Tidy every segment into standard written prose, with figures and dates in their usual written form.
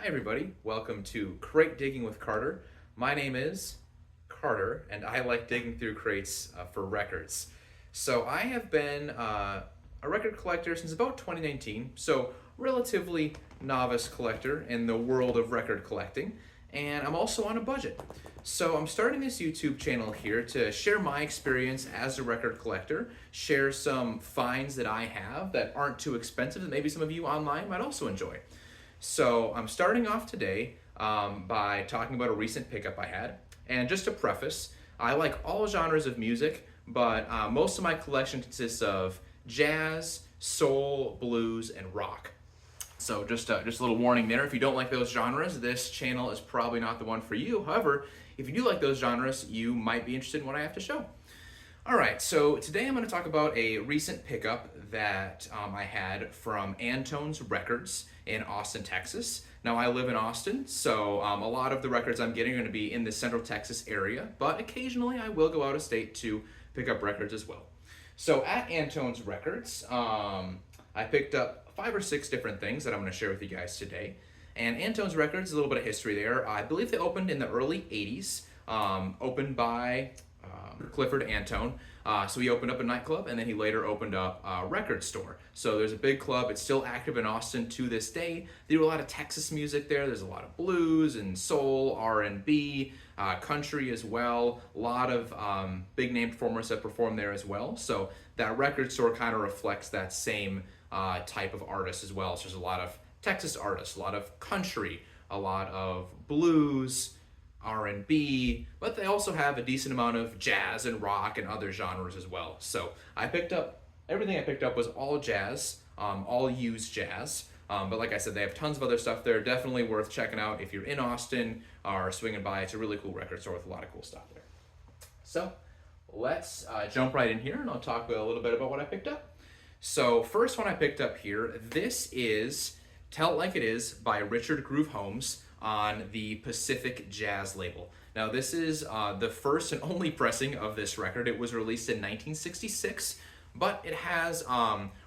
Hi everybody, welcome to Crate Digging with Carter. My name is Carter and I like digging through crates for records. So I have been a record collector since about 2019, so relatively novice collector in the world of record collecting, and I'm also on a budget. So I'm starting this YouTube channel here to share my experience as a record collector, share some finds that I have that aren't too expensive that maybe some of you online might also enjoy. So I'm starting off today by talking about a recent pickup I had. And just to preface, I like all genres of music, but most of my collection consists of jazz, soul, blues, and rock. So just a little warning there. If you don't like those genres, this channel is probably not the one for you. However, if you do like those genres, you might be interested in what I have to show. All right, so today I'm going to talk about a recent pickup that I had from Antone's Records in Austin, Texas. Now, I live in Austin, so a lot of the records I'm getting are going to be in the Central Texas area, but occasionally I will go out of state to pick up records as well. So at Antone's Records, I picked up 5 or 6 different things that I'm going to share with you guys today. And Antone's Records, a little bit of history there. I believe they opened in the early 80s, opened by Clifford Antone. So he opened up a nightclub and then he later opened up a record store. So there's a big club. It's still active in Austin to this day. They do a lot of Texas music there. There's a lot of blues and soul, R&B, country as well. A lot of big name performers that perform there as well. So that record store kind of reflects that same type of artist as well. So there's a lot of Texas artists, a lot of country, a lot of blues, R&B, but they also have a decent amount of jazz and rock and other genres as well. So everything I picked up was all jazz, all used jazz. But like I said, they have tons of other stuff there. Definitely worth checking out if you're in Austin or swinging by. It's a really cool record store with a lot of cool stuff there. So let's jump right in here and I'll talk a little bit about what I picked up. So first one I picked up here, this is Tell It Like It Is by Richard Groove Holmes on the Pacific Jazz label. Now this is the first and only pressing of this record. It was released in 1966, but it has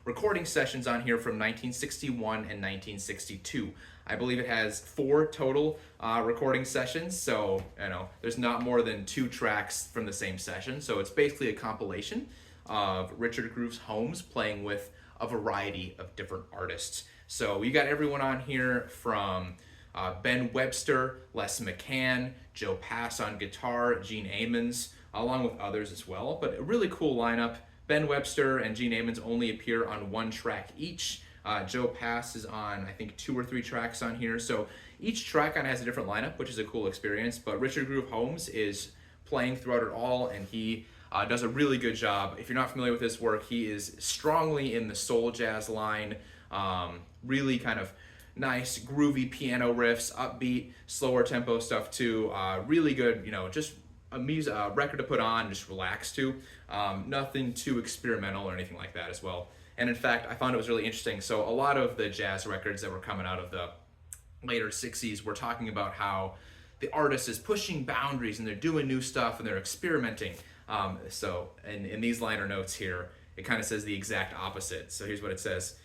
recording sessions on here from 1961 and 1962. I believe it has 4 total recording sessions, so there's not more than 2 tracks from the same session. So it's basically a compilation of Richard Groove Holmes playing with a variety of different artists. So you got everyone on here from Ben Webster, Les McCann, Joe Pass on guitar, Gene Ammons, along with others as well. But a really cool lineup. Ben Webster and Gene Ammons only appear on 1 track each. Joe Pass is on, I think, 2 or 3 tracks on here. So each track on has a different lineup, which is a cool experience. But Richard Groove Holmes is playing throughout it all, and he does a really good job. If you're not familiar with his work, he is strongly in the soul jazz line, really kind of nice groovy piano riffs, upbeat, slower tempo stuff too. Really good, just a record to put on, just relax to. Nothing too experimental or anything like that as well. And in fact, I found it was really interesting. So a lot of the jazz records that were coming out of the later 60s were talking about how the artist is pushing boundaries and they're doing new stuff and they're experimenting. So in these liner notes here, it kind of says the exact opposite. So here's what it says.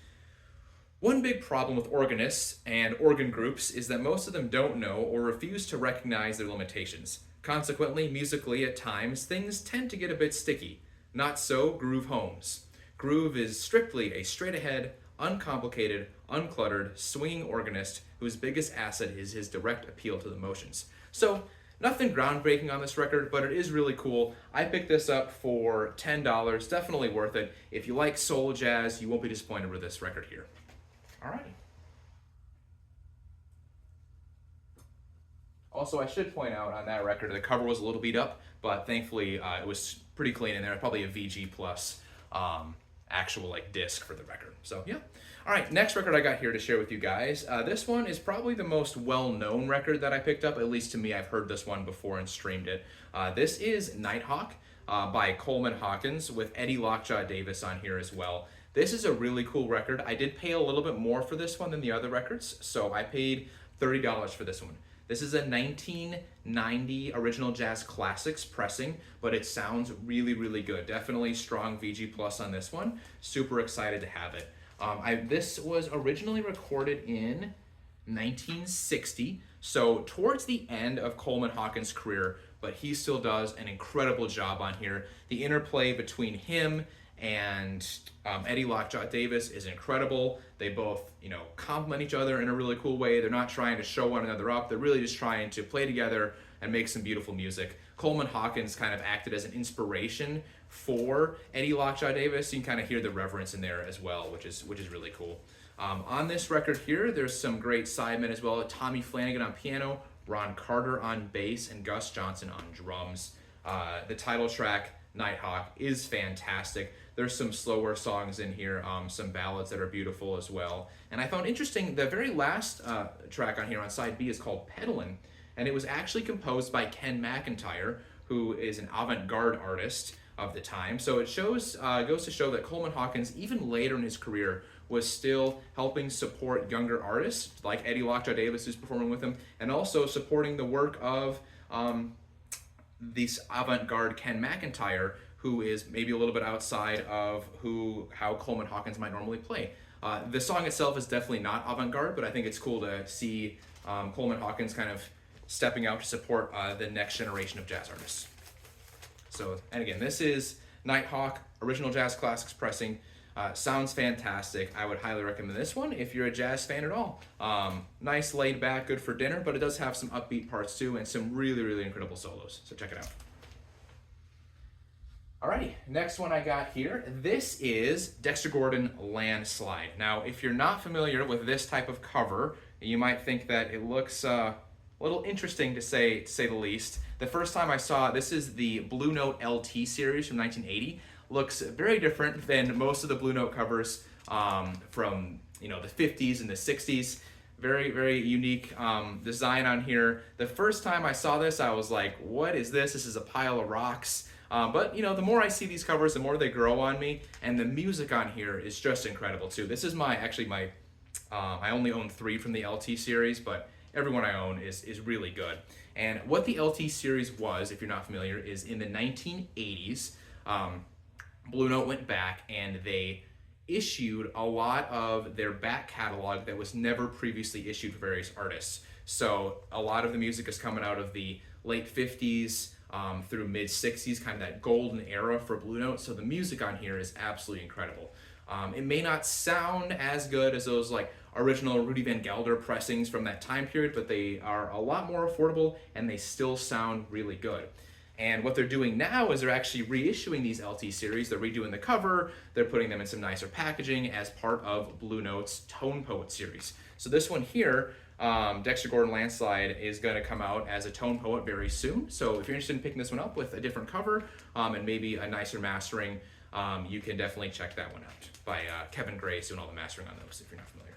One big problem with organists and organ groups is that most of them don't know or refuse to recognize their limitations. Consequently, musically, at times, things tend to get a bit sticky. Not so Groove Holmes. Groove is strictly a straight-ahead, uncomplicated, uncluttered, swinging organist whose biggest asset is his direct appeal to the emotions. So, nothing groundbreaking on this record, but it is really cool. I picked this up for $10, definitely worth it. If you like soul jazz, you won't be disappointed with this record here. Alrighty. Also, I should point out on that record, the cover was a little beat up, but thankfully it was pretty clean in there. Probably a VG plus actual disc for the record. So yeah. All right, next record I got here to share with you guys. This one is probably the most well-known record that I picked up. At least to me, I've heard this one before and streamed it. This is Nighthawk by Coleman Hawkins with Eddie Lockjaw Davis on here as well. This is a really cool record. I did pay a little bit more for this one than the other records, so I paid $30 for this one. This is a 1990 Original Jazz Classics pressing, but it sounds really, really good. Definitely strong VG plus on this one. Super excited to have it. This was originally recorded in 1960. So towards the end of Coleman Hawkins' career, but he still does an incredible job on here. The interplay between him and Eddie Lockjaw Davis is incredible. They both, complement each other in a really cool way. They're not trying to show one another up. They're really just trying to play together and make some beautiful music. Coleman Hawkins kind of acted as an inspiration for Eddie Lockjaw Davis. You can kind of hear the reverence in there as well, which is really cool. On this record here, there's some great sidemen as well. Tommy Flanagan on piano, Ron Carter on bass, and Gus Johnson on drums. The title track, Nighthawk, is fantastic. There's some slower songs in here, some ballads that are beautiful as well. And I found interesting, the very last track on here on side B is called Peddlin', and it was actually composed by Ken McIntyre, who is an avant-garde artist of the time. So it goes to show that Coleman Hawkins, even later in his career, was still helping support younger artists like Eddie Lockjaw Davis, who's performing with him, and also supporting the work of this avant-garde Ken McIntyre, who is maybe a little bit outside of how Coleman Hawkins might normally play. The song itself is definitely not avant-garde, but I think it's cool to see Coleman Hawkins kind of stepping out to support the next generation of jazz artists. So, and again, this is Nighthawk, original Jazz Classics pressing. Sounds fantastic. I would highly recommend this one if you're a jazz fan at all. Nice, laid back, good for dinner, but it does have some upbeat parts too and some really, really incredible solos. So check it out. Alrighty, next one I got here. This is Dexter Gordon Landslide. Now, if you're not familiar with this type of cover, you might think that it looks a little interesting to say the least. The first time I saw it, this is the Blue Note LT series from 1980. Looks very different than most of the Blue Note covers from the 50s and the 60s. Very, very unique design on here. The first time I saw this, I was like, what is this? This is a pile of rocks. But the more I see these covers, the more they grow on me, and the music on here is just incredible too. This is I only own 3 from the LT series, but every one I own is really good. And what the LT series was, if you're not familiar, is in the 1980s, Blue Note went back and they issued a lot of their back catalog that was never previously issued for various artists. So a lot of the music is coming out of the late 50s through mid 60s, kind of that golden era for Blue Note. So the music on here is absolutely incredible. It may not sound as good as those original Rudy Van Gelder pressings from that time period, but they are a lot more affordable and they still sound really good. And what they're doing now is they're actually reissuing these LT series. They're redoing the cover. They're putting them in some nicer packaging as part of Blue Note's Tone Poet series. So this one here, Dexter Gordon Landslide, is going to come out as a Tone Poet very soon. So if you're interested in picking this one up with a different cover and maybe a nicer mastering, you can definitely check that one out by Kevin Grace doing all the mastering on those if you're not familiar.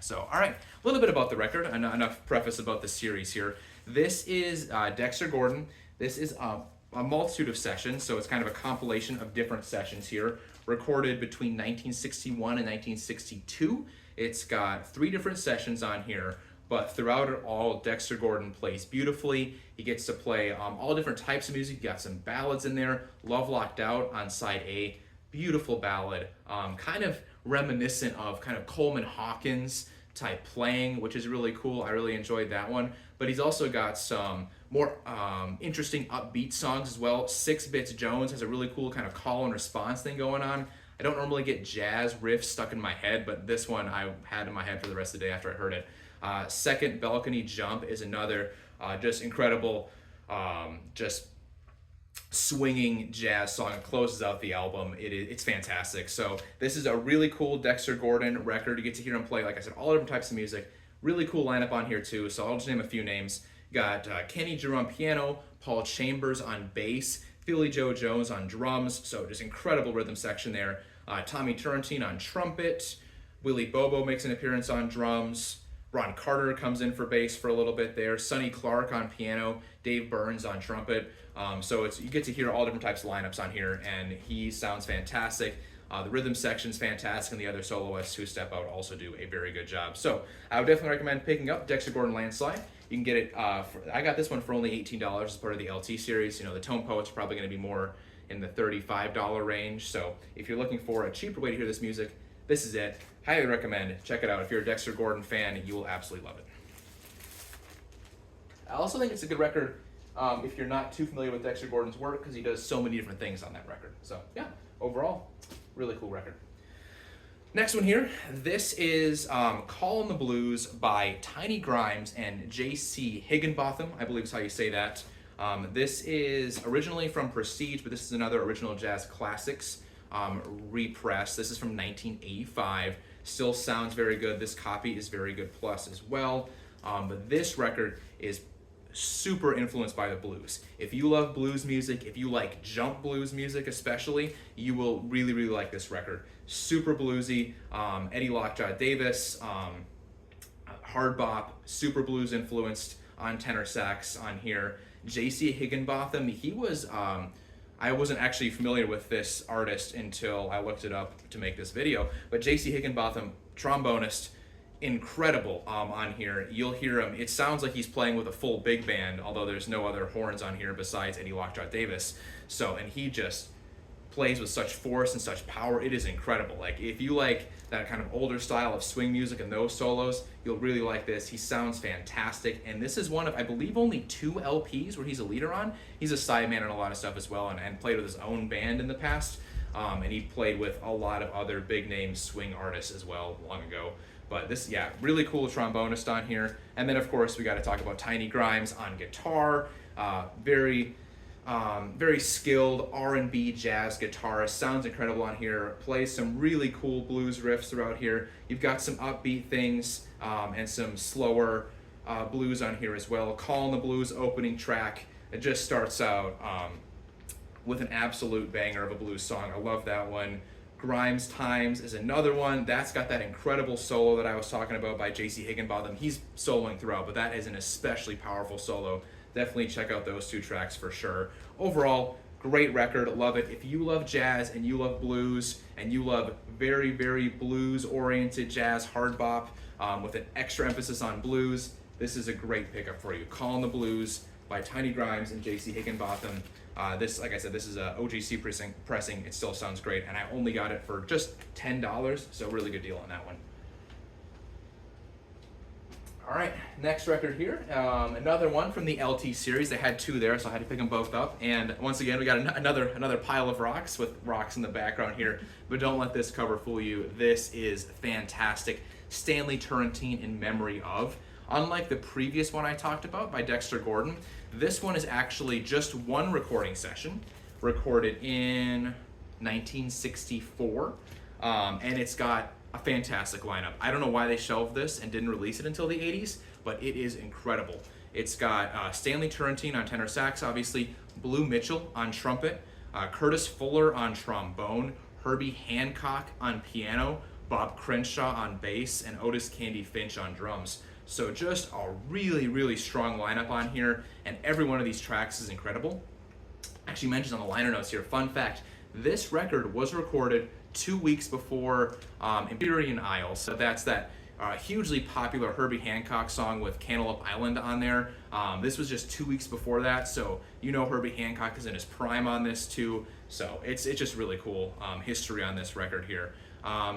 So, all right, a little bit about the record, enough preface about the series here. This is Dexter Gordon. This is a multitude of sessions, so it's kind of a compilation of different sessions here, recorded between 1961 and 1962. It's got 3 different sessions on here, but throughout it all, Dexter Gordon plays beautifully. He gets to play all different types of music. You got some ballads in there. Love Locked Out on side A, beautiful ballad, kind of reminiscent of kind of Coleman Hawkins type playing, which is really cool. I really enjoyed that one. But he's also got some more interesting upbeat songs as well. 6 Bits Jones has a really cool kind of call and response thing going on. I don't normally get jazz riffs stuck in my head, but this one I had in my head for the rest of the day after I heard it. Second Balcony Jump is another just incredible, just swinging jazz song. It closes out the album. It's fantastic. So this is a really cool Dexter Gordon record. You get to hear him play, like I said, all different types of music. Really cool lineup on here too. So I'll just name a few names. Got Kenny Drew on piano, Paul Chambers on bass, Philly Joe Jones on drums. So just incredible rhythm section there. Tommy Tarantine on trumpet. Willie Bobo makes an appearance on drums. Ron Carter comes in for bass for a little bit there. Sonny Clark on piano. Dave Burns on trumpet. So you get to hear all different types of lineups on here, and he sounds fantastic. The rhythm section's fantastic, and the other soloists who step out also do a very good job. So I would definitely recommend picking up Dexter Gordon Landslide. You can get it, I got this one for only $18 as part of the LT series. The Tone Poets are probably going to be more in the $35 range. So if you're looking for a cheaper way to hear this music, this is it. Highly recommend. Check it out. If you're a Dexter Gordon fan, you will absolutely love it. I also think it's a good record if you're not too familiar with Dexter Gordon's work, because he does so many different things on that record. So yeah, overall, really cool record. Next one here, this is Call in the Blues by Tiny Grimes and J.C. Higinbotham, I believe is how you say that. This is originally from Prestige, but this is another original jazz classics repress. This is from 1985. Still sounds very good. This copy is very good plus as well. But this record is super influenced by the blues. If you love blues music, if you like jump blues music especially, you will really, really like this record. Super bluesy. Eddie Lockjaw Davis, hard bop, super blues influenced on tenor sax on here. J.C. Higinbotham, he was, I wasn't actually familiar with this artist until I looked it up to make this video, but J.C. Higinbotham, trombonist, incredible on here. You'll hear him, it sounds like he's playing with a full big band, although there's no other horns on here besides Eddie Lockjaw Davis. So, and he just plays with such force and such power. It is incredible. Like, if you like that kind of older style of swing music and those solos, you'll really like this. He sounds fantastic, and this is one of, I believe, only 2 LPs where he's a leader on. He's a sideman on a lot of stuff as well, and played with his own band in the past, and he played with a lot of other big name swing artists as well long ago. But this, yeah, really cool trombonist on here. And then, of course, we got to talk about Tiny Grimes on guitar. Very skilled R&B jazz guitarist. Sounds incredible on here. Plays some really cool blues riffs throughout here. You've got some upbeat things and some slower blues on here as well. Call in the Blues opening track. It just starts out with an absolute banger of a blues song. I love that one. Grimes Times is another one. That's got that incredible solo that I was talking about by J.C. Higinbotham. He's soloing throughout, but that is an especially powerful solo. Definitely check out those 2 tracks for sure. Overall, great record. Love it. If you love jazz and you love blues and you love very, very blues-oriented jazz hard bop with an extra emphasis on blues, this is a great pickup for you. Call in the Blues by Tiny Grimes and J.C. Higinbotham. This, like I said, this is a OGC pressing. It still sounds great, and I only got it for just $10, so really good deal on that one. All right, next record here, another one from the LT series. They had 2 there, so I had to pick them both up. And once again, we got another pile of rocks with rocks in the background here. But don't let this cover fool you. This is fantastic. Stanley Tarantine in memory of. Unlike the previous one I talked about by Dexter Gordon, this one is actually just one recording session, recorded in 1964, and it's got a fantastic lineup. I don't know why they shelved this and didn't release it until the 80s, but it is incredible. It's got Stanley Tarantine on tenor sax, obviously, Blue Mitchell on trumpet, Curtis Fuller on trombone, Herbie Hancock on piano, Bob Crenshaw on bass, and Otis Candy Finch on drums. So just a really, really strong lineup on here, and every one of these tracks is incredible. Actually mentioned on the liner notes here, fun fact, this record was recorded 2 weeks before Empyrean Isle. So that's that hugely popular Herbie Hancock song with Cantaloupe Island on there. This was just 2 weeks before that, so you know Herbie Hancock is in his prime on this too. So it's just really cool history on this record here.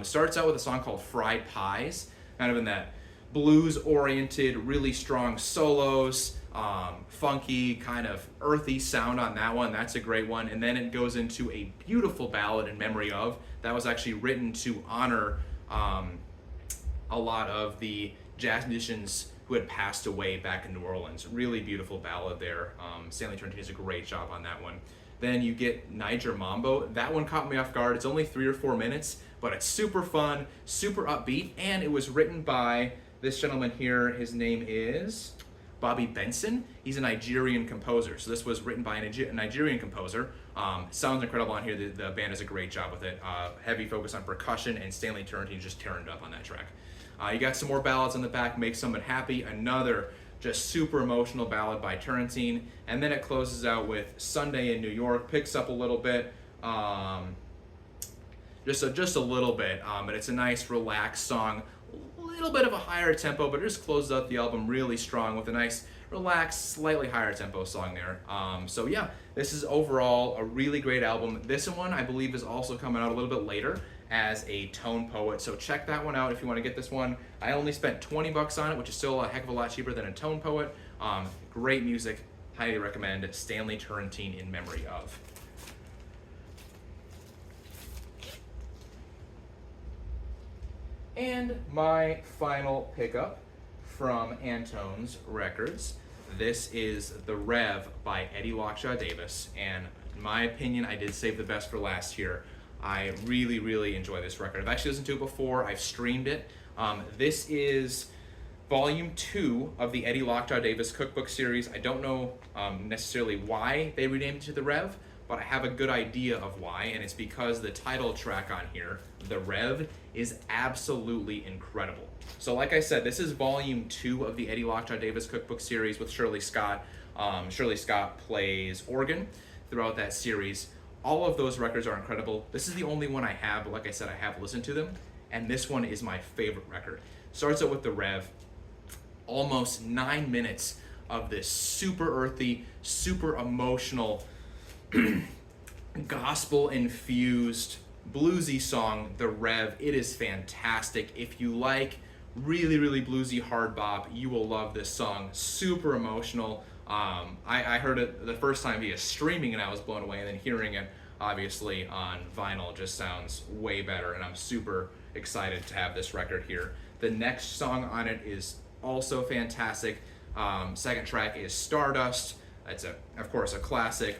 Starts out with a song called Fried Pies, kind of in that blues-oriented, really strong solos, funky, kind of earthy sound on that one. That's a great one. And then it goes into a beautiful ballad in memory of. That was actually written to honor a lot of the jazz musicians who had passed away back in New Orleans. Really beautiful ballad there. Stanley Tarantine does a great job on that one. Then you get Niger Mambo. That one caught me off guard. It's only 3 or 4 minutes, but it's super fun, super upbeat, and it was written by this gentleman here. His name is Bobby Benson. He's a Nigerian composer. So this was written by a Nigerian composer. Sounds incredible on here. The band does a great job with it. Heavy focus on percussion, and Stanley Tarantine just tearing it up on that track. You got some more ballads on the back. Make Someone Happy. Another just super emotional ballad by Tarantine. And then it closes out with Sunday in New York. Picks up a little bit. Just a little bit. But it's a nice, relaxed song. Little bit of a higher tempo, but it just closes out the album really strong with a nice, relaxed, slightly higher tempo song there. So yeah, this is overall a really great album. This one, I believe, is also coming out a little bit later, as a tone poet. So check that one out if you want to get this one. I only spent 20 bucks on it, which is still a heck of a lot cheaper than a tone poet. Great music. Highly recommend Stanley Tarantine in memory of. And my final pickup from Antone's Records. This is The Rev by Eddie Lockjaw Davis, and in my opinion, I did save the best for last here. I really, really enjoy this record. I've actually listened to it before. I've streamed it. This is Volume 2 of the Eddie Lockjaw Davis Cookbook series. I don't know necessarily why they renamed it to The Rev, but I have a good idea of why, and it's because the title track on here, The Rev, is absolutely incredible. So like I said, this is Volume 2 of the Eddie Lockjaw Davis Cookbook series with Shirley Scott. Shirley Scott plays organ throughout that series. All of those records are incredible. This is the only one I have, but like I said, I have listened to them, and this one is my favorite record. Starts out with The Rev, almost 9 minutes of this super earthy, super emotional, gospel-infused, bluesy song, The Rev. It is fantastic. If you like really, really bluesy hard bop, you will love this song. Super emotional. I heard it the first time via streaming and I was blown away, and then hearing it obviously on vinyl just sounds way better, and I'm super excited to have this record here. The next song on it is also fantastic. Second track is Stardust. It's of course a classic,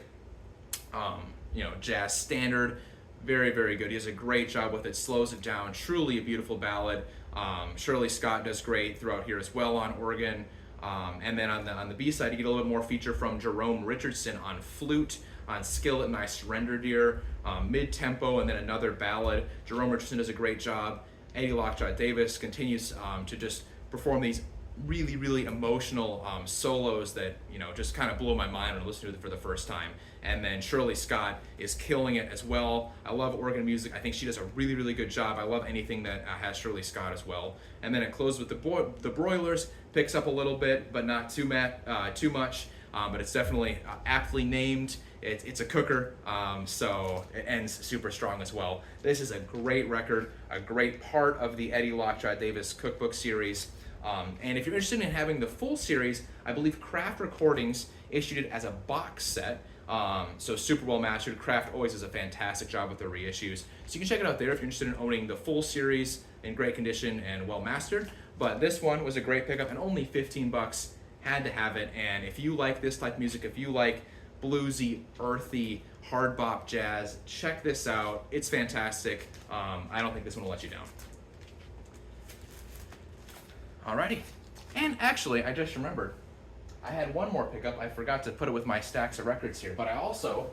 jazz standard. Very, very good. He does a great job with it. Slows it down. Truly a beautiful ballad. Shirley Scott does great throughout here as well on organ. And then on the B side, you get a little bit more feature from Jerome Richardson on flute, on Skillet and I Surrender Dear, mid-tempo, and then another ballad. Jerome Richardson does a great job. Eddie Lockjaw Davis continues to just perform these really, really emotional solos that just kind of blow my mind when I listen to it for the first time. And then Shirley Scott is killing it as well. I love organ music. I think she does a really, really good job. I love anything that has Shirley Scott as well. And then it closes with the Broilers, picks up a little bit, but not too much. But it's definitely aptly named. It's a cooker, so it ends super strong as well. This is a great record, a great part of the Eddie Lockjaw Davis Cookbook series. And if you're interested in having the full series, I believe Kraft Recordings issued it as a box set. So super well mastered. Kraft always does a fantastic job with their reissues. So you can check it out there if you're interested in owning the full series in great condition and well mastered. But this one was a great pickup, and only 15 bucks. Had to have it. And if you like this type of music, if you like bluesy, earthy, hard bop jazz, check this out. It's fantastic. I don't think this one will let you down. Alrighty. And actually, I just remembered, I had one more pickup. I forgot to put it with my stacks of records here, but I also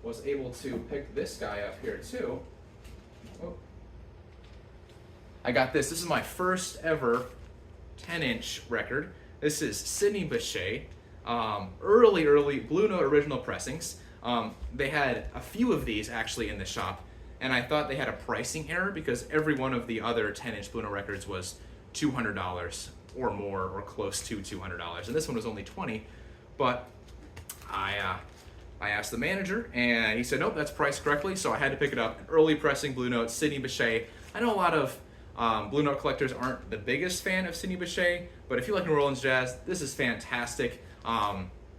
was able to pick this guy up here too. Oh. I got this. This is my first ever 10-inch record. This is Sidney Bechet, early Blue Note original pressings. They had a few of these actually in the shop, and I thought they had a pricing error because every one of the other 10-inch Blue Note records was $200 or more, or close to $200, and this one was only $20. But I asked the manager, and he said, nope, that's priced correctly, so I had to pick it up. An early pressing Blue Note, Sidney Bechet. I know a lot of Blue Note collectors aren't the biggest fan of Sidney Bechet, but if you like New Orleans jazz, this is fantastic.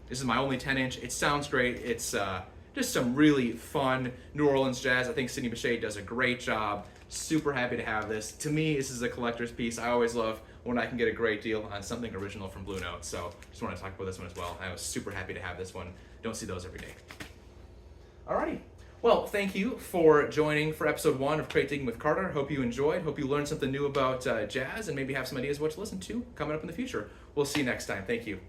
This is my only 10-inch. It sounds great. It's just some really fun New Orleans jazz. I think Sidney Bechet does a great job. Super happy to have this. To me, this is a collector's piece. I always love when I can get a great deal on something original from Blue Note. So just want to talk about this one as well. I was super happy to have this one. Don't see those every day. Alrighty. Well, thank you for joining for episode 1 of Crate Digging with Carter. Hope you enjoyed. Hope you learned something new about jazz and maybe have some ideas of what to listen to coming up in the future. We'll see you next time. Thank you.